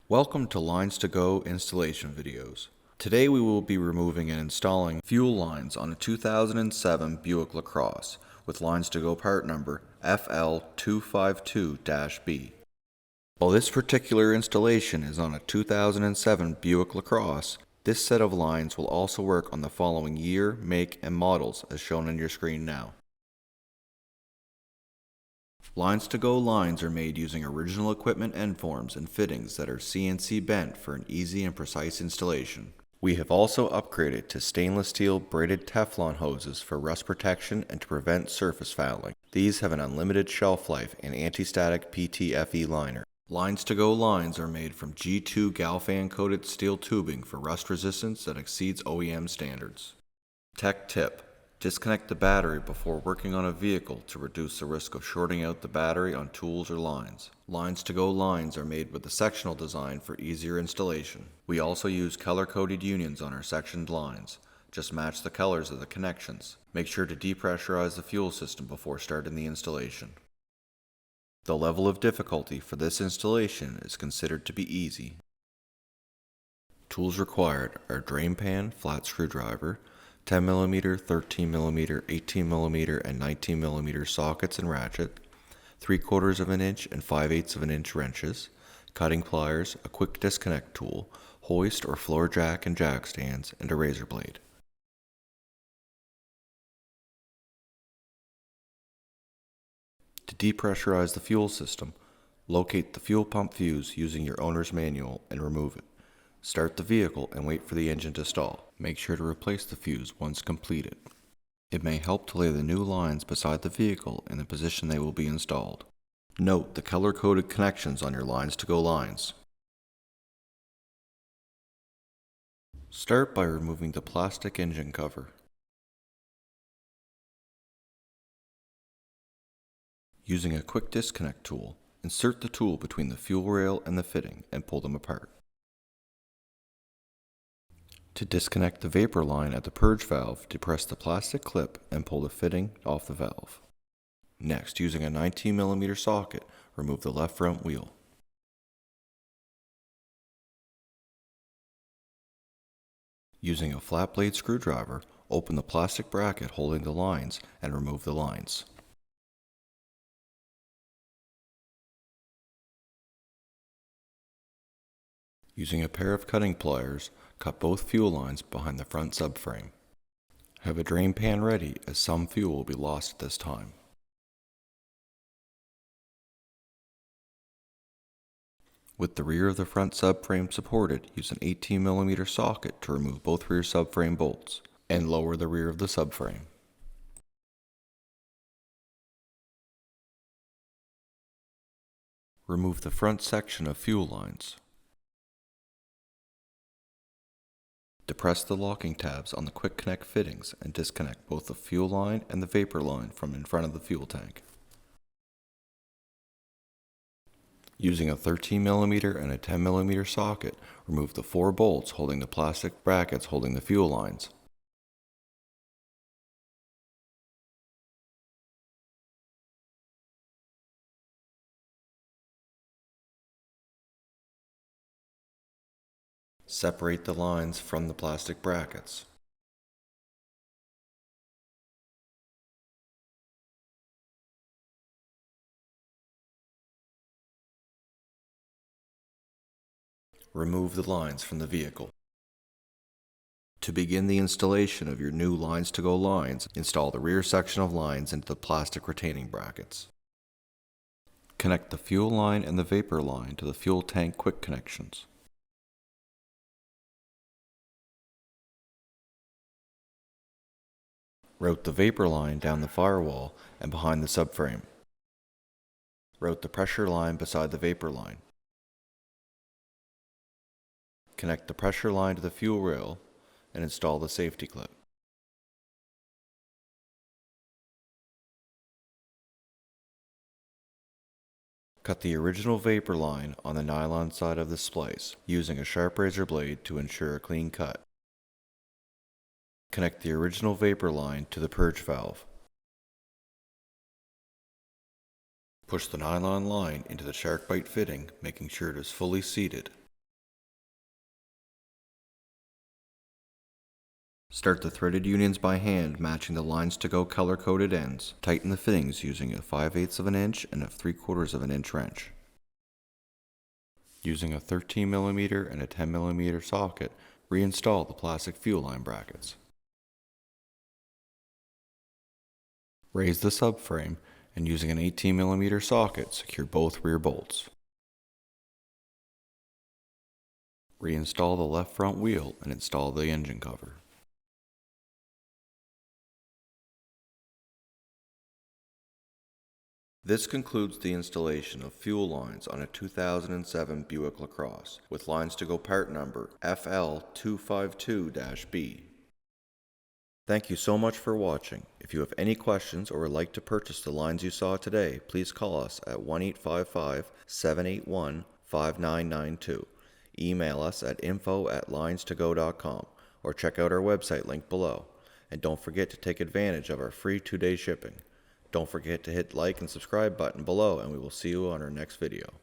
Welcome to LinesToGo installation videos. Today we will be removing and installing fuel lines on a 2007 Buick LaCrosse with LinesToGo part number FL252-B. While this particular installation is on a 2007 Buick LaCrosse, this set of lines will also work on the following year, make, and models as shown on your screen now. LinesToGo lines are made using original equipment end forms and fittings that are CNC bent for an easy and precise installation. We have also upgraded to stainless steel braided Teflon hoses for rust protection and to prevent surface fouling. These have an unlimited shelf life and anti-static PTFE liner. LinesToGo lines are made from G2 Galfan coated steel tubing for rust resistance that exceeds OEM standards. Tech tip: disconnect the battery before working on a vehicle to reduce the risk of shorting out the battery on tools or lines. LinesToGo lines are made with a sectional design for easier installation. We also use color-coded unions on our sectioned lines. Just match the colors of the connections. Make sure to depressurize the fuel system before starting the installation. The level of difficulty for this installation is considered to be easy. Tools required are drain pan, flat screwdriver, 10mm, 13mm, 18mm, and 19mm sockets and ratchet, 3/4 of an inch and 5/8 of an inch wrenches, cutting pliers, a quick disconnect tool, hoist or floor jack and jack stands, and a razor blade. To depressurize the fuel system, locate the fuel pump fuse using your owner's manual and remove it. Start the vehicle and wait for the engine to stall. Make sure to replace the fuse once completed. It may help to lay the new lines beside the vehicle in the position they will be installed. Note the color-coded connections on your LinesToGo lines. Start by removing the plastic engine cover. Using a quick disconnect tool, insert the tool between the fuel rail and the fitting and pull them apart. To disconnect the vapor line at the purge valve, depress the plastic clip and pull the fitting off the valve. Next, using a 19mm socket, remove the left front wheel. Using a flat blade screwdriver, open the plastic bracket holding the lines and remove the lines. Using a pair of cutting pliers, cut both fuel lines behind the front subframe. Have a drain pan ready as some fuel will be lost at this time. With the rear of the front subframe supported, use an 18mm socket to remove both rear subframe bolts and lower the rear of the subframe. Remove the front section of fuel lines. Depress the locking tabs on the quick connect fittings and disconnect both the fuel line and the vapor line from in front of the fuel tank. Using a 13mm and a 10mm socket, remove the 4 bolts holding the plastic brackets holding the fuel lines. Separate the lines from the plastic brackets. Remove the lines from the vehicle. To begin the installation of your new LinesToGo lines, install the rear section of lines into the plastic retaining brackets. Connect the fuel line and the vapor line to the fuel tank quick connections. Route the vapor line down the firewall and behind the subframe. Route the pressure line beside the vapor line. Connect the pressure line to the fuel rail and install the safety clip. Cut the original vapor line on the nylon side of the splice using a sharp razor blade to ensure a clean cut. Connect the original vapor line to the purge valve. Push the nylon line into the shark bite fitting, making sure it is fully seated. Start the threaded unions by hand, matching the LinesToGo color-coded ends. Tighten the fittings using a 5/8 of an inch and a 3/4 of an inch wrench. Using a 13mm and a 10mm socket, reinstall the plastic fuel line brackets. Raise the subframe and using an 18mm socket, secure both rear bolts. Reinstall the left front wheel and install the engine cover. This concludes the installation of fuel lines on a 2007 Buick LaCrosse with LinesToGo part number FL252-B. Thank you so much for watching. If you have any questions or would like to purchase the lines you saw today, please call us at 1-855-781-5992. Email us at info@linestogo.com or check out our website link below. And don't forget to take advantage of our free 2-day shipping. Don't forget to hit like and subscribe button below, and we will see you on our next video.